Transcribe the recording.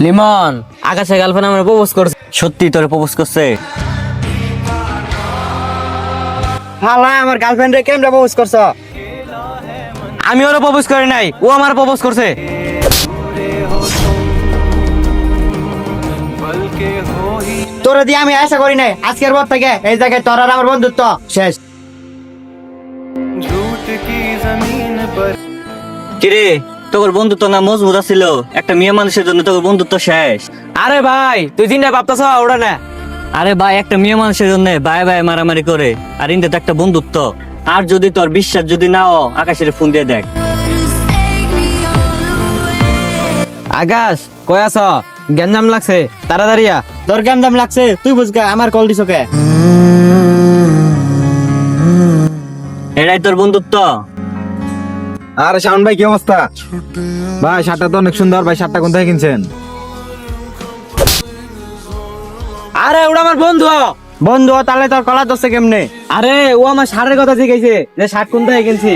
লিমন, আকাশে গার্লফ্রেন্ড আমার প্রপোজ করছে। সত্যি তোরে প্রপোজ করছে? হালা আমার গার্লফ্রেন্ডে কেমনে প্রপোজ করছ? আমি ওরা প্রপোজ করি নাই, ও আমার প্রপোজ করছে। তোরে দিয়ে আমি আশা করি নাই, আজকের পর থেকে এই জায়গায় তোর আর আমার বন্ধুত্ব শেষ। কিরে, তোর বন্ধুত্ব না মজবুত ছিল, একটা মেয়ে মানুষের জন্য তোর বন্ধুত্ব শেষ? আরে ভাই, তুই চিন্তা ভাবতেছ ওটা না। আরে ভাই, একটা মেয়ে মানুষের জন্য ভাই ভাই মারামারি করে, আর ইন্দে তো একটা বন্ধুত্ব। আর যদি তোর বিশ্বাস যদি নাও, আকাশের ফোন দিয়ে দেখ। আকাশ কই আছ? গেঞ্জাম লাগছে, তাড়াতাড়ি আ। তোর কেমন দাম লাগছে তুই বুঝকা, আমার কল দিছ কে? এটাই তোর বন্ধুত্ব? আর শাওন ভাই কি অবস্থা? ভাই শার্টটা তো অনেক সুন্দর, ভাই শার্টটা কোন থেকে কিনছেন? আরে ওটা আমার বন্ধু। বন্ধু তাহলে তোর কলা দোষে কেমনে? আরে ও আমার শার্টের কথা শিখাইছে, যে শার্ট কোন থেকে কিনছি।